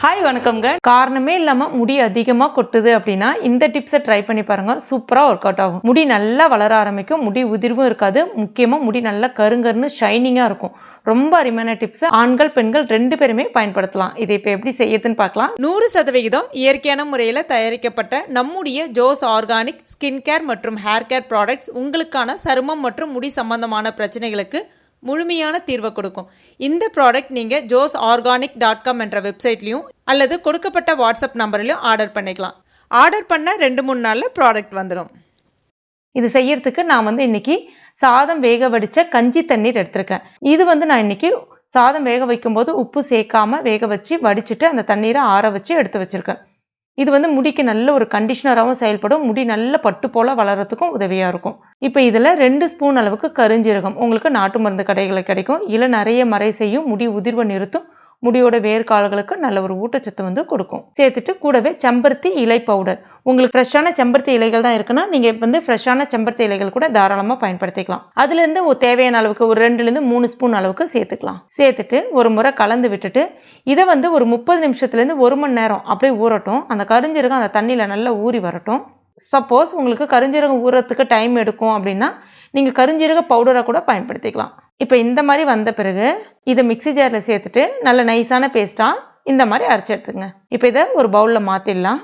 Hi வணக்கம்ங்க. காரணமே இல்லாம முடி அதிகமா கொட்டுது அப்படின்னா இந்த டிப்ஸை ட்ரை பண்ணி பாருங்க. சூப்பரா ஒர்க் அவுட் ஆகும். முடி நல்லா வளர ஆரம்பிக்கும். முடி உதிர்வும் இருக்காது. முக்கியமா முடி நல்லா கருங்கருன்னு ஷைனிங்கா இருக்கும். ரொம்ப அருமையான டிப்ஸ். ஆண்கள் பெண்கள் 2 பேருமே பயன்படுத்தலாம். இதை இப்போ எப்படி செய்யறதுன்னு பார்க்கலாம். 100% இயற்கையான முறையில் தயாரிக்கப்பட்ட நம்முடைய ஜோஸ் ஆர்கானிக் ஸ்கின் கேர் மற்றும் ஹேர் கேர் ப்ராடக்ட்ஸ் உங்களுக்கான சருமம் மற்றும் முடி சம்பந்தமான பிரச்சனைகளுக்கு முழுமையான தீர்வை கொடுக்கும். இந்த ப்ராடக்ட் நீங்கள் josorganic.com என்ற வெப்சைட்லையும் அல்லது கொடுக்கப்பட்ட வாட்ஸ்அப் நம்பர்லையும் ஆர்டர் பண்ணிக்கலாம். ஆர்டர் பண்ண 2-3 நாளில் ப்ராடக்ட் வந்துடும். இது செய்யறதுக்கு நான் இன்னைக்கு சாதம் வேக வடித்த கஞ்சி தண்ணீர் எடுத்திருக்கேன். இது நான் இன்னைக்கு சாதம் வேக வைக்கும்போது உப்பு சேர்க்காம வேக வச்சு வடிச்சிட்டு அந்த தண்ணீரை ஆற வச்சு எடுத்து வச்சிருக்கேன். இது முடிக்கு நல்ல ஒரு கண்டிஷனராகவும் செயல்படும். முடி நல்ல பட்டு போல வளர்கிறதுக்கும் உதவியாக இருக்கும். இப்போ இதில் 2 ஸ்பூன் அளவுக்கு கருஞ்சீரகம் உங்களுக்கு நாட்டு மருந்து கடைகளில் கிடைக்கும். இதில் நிறைய மறை செய்யும், முடி உதிர்வை நிறுத்தும், முடியோட வேர்க்கால்களுக்கு நல்ல ஒரு ஊட்டச்சத்து கொடுக்கும். சேர்த்துட்டு கூடவே செம்பருத்தி இலை பவுடர். உங்களுக்கு ஃப்ரெஷ்ஷான செம்பருத்தி இலைகள் தான் இருக்குன்னா நீங்கள் ஃப்ரெஷ்ஷான செம்பருத்தி இலைகள் கூட தாராளமாக பயன்படுத்திக்கலாம். அதுலேருந்து தேவையான அளவுக்கு ஒரு 2லேருந்து 3 ஸ்பூன் அளவுக்கு சேர்த்துக்கலாம். சேர்த்துட்டு ஒரு முறை கலந்து விட்டுட்டு இதை ஒரு 30 நிமிஷத்துலேருந்து 1 மணி நேரம் அப்படியே ஊறட்டும். அந்த கருஞ்சீரகம் அந்த தண்ணியில் நல்லா ஊறி வரட்டும். சப்போஸ் உங்களுக்கு கருஞ்சீரகம் ஊறத்துக்கு டைம் எடுக்கும் அப்படின்னா நீங்கள் கருஞ்சீரக பவுடரை கூட பயன்படுத்திக்கலாம். இப்போ இந்த மாதிரி வந்த பிறகு இதை மிக்சி ஜாரில் சேர்த்துட்டு நல்ல நைஸான பேஸ்ட்டாக இந்த மாதிரி அரைச்சி எடுத்துங்க. இப்போ இதை ஒரு பவுலில் மாற்றிடலாம்.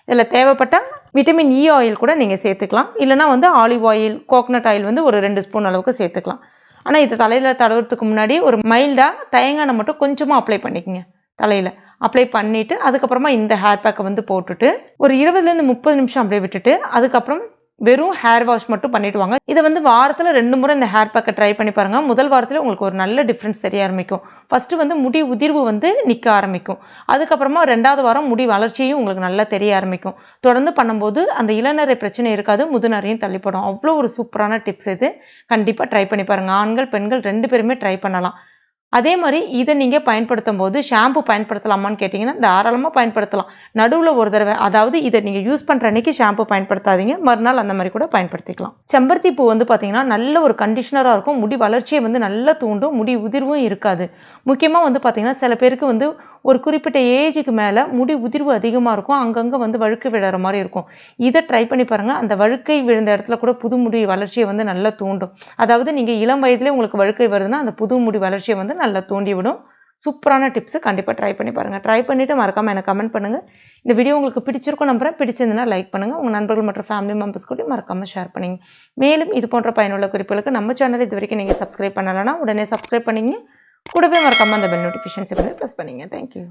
இதில் தேவைப்பட்டால் விட்டமின் இ ஆயில் கூட நீங்கள் சேர்த்துக்கலாம். இல்லைனா ஆலிவ் ஆயில், கோகனட் ஆயில் ஒரு 2 ஸ்பூன் அளவுக்கு சேர்த்துக்கலாம். ஆனால் இது தலையில் தடவுறதுக்கு முன்னாடி ஒரு மைல்டாக தேங்காய் எண்ணெய் மட்டும் கொஞ்சமாக அப்ளை பண்ணிக்கோங்க. தலையில் அப்ளை பண்ணிவிட்டு அதுக்கப்புறமா இந்த ஹேர் பேக்கை போட்டுட்டு ஒரு 20லேருந்து 30 நிமிஷம் அப்படியே விட்டுட்டு அதுக்கப்புறம் வெறும் ஹேர் வாஷ் மட்டும் பண்ணிட்டு வாங்க. இதை வாரத்தில் 2 முறை இந்த ஹேர் பேக்கை ட்ரை பண்ணி பாருங்கள். முதல் வாரத்தில் உங்களுக்கு ஒரு நல்ல டிஃப்ரென்ஸ் தெரிய ஆரம்பிக்கும். ஃபஸ்ட்டு முடி உதிர்வு நிற்க ஆரம்பிக்கும். அதுக்கப்புறமா 2வது வாரம் முடி வளர்ச்சியும் உங்களுக்கு நல்லா தெரிய ஆரம்பிக்கும். தொடர்ந்து பண்ணும்போது அந்த இளநரை பிரச்சனை இருக்காது, முதுநரையும் தள்ளிப்படும். அவ்வளோ ஒரு சூப்பரான டிப்ஸ் இது. கண்டிப்பாக ட்ரை பண்ணி பாருங்கள். ஆண்கள் பெண்கள் 2 பேருமே ட்ரை பண்ணலாம். அதே மாதிரி இதை நீங்கள் பயன்படுத்தும் போது ஷாம்பு பயன்படுத்தலாமான்னு கேட்டிங்கன்னா தாராளமாக பயன்படுத்தலாம். நடுவில் ஒரு தடவை, அதாவது இதை நீங்கள் யூஸ் பண்ணுற அன்றைக்கி ஷாம்பு பயன்படுத்தாதீங்க, மறுநாள் அந்த மாதிரி கூட பயன்படுத்திக்கலாம். செம்பருத்தி பூ பார்த்தீங்கன்னா நல்ல ஒரு கண்டிஷனராக இருக்கும். முடி வளர்ச்சியை நல்லா தூண்டும், முடி உதிர்வும் இருக்காது. முக்கியமாக பார்த்தீங்கன்னா சில பேருக்கு ஒரு குறிப்பிட்ட ஏஜுக்கு மேலே முடி உதிர்வு அதிகமாக இருக்கும். அங்கங்கே வழுக்கை விழுற மாதிரி இருக்கும். இதை ட்ரை பண்ணி பாருங்கள். அந்த வழுக்கை விழுந்த இடத்துல கூட புது முடி வளர்ச்சியை நல்லா தூண்டும். அதாவது நீங்கள் இளம் வயதிலே உங்களுக்கு வழுக்கை வருதுன்னா அந்த புது முடி வளர்ச்சியை நல்லா தூண்டி விடும். சூப்பரான டிப்ஸ். கண்டிப்பாக ட்ரை பண்ணி பாருங்கள். ட்ரை பண்ணிவிட்டு மறக்காமல் எனக்கு கமெண்ட் பண்ணுங்கள். இந்த வீடியோ உங்களுக்கு பிடிச்சிருக்கும் நம்புறேன். பிடிச்சிருந்ததுன்னா லைக் பண்ணுங்கள். உங்கள் நண்பர்கள் மற்றும் ஃபேமிலி மெம்பர்ஸ் கூட மறக்காமல் ஷேர் பண்ணுங்க. மேலும் இது போன்ற பயனுள்ள குறிப்புகளுக்கு நம்ம சேனல் இது வரைக்கும் நீங்கள் சப்ஸ்கிரைப் பண்ணலைன்னா உடனே சப்ஸ்கிரைப் பண்ணிங்க. கூடவே மறக்காமல் அந்த பெல் நோட்டிஃபிகேஷன்ஸ் ப்ரெஸ் பண்ணிங்க. தேங்க்யூ.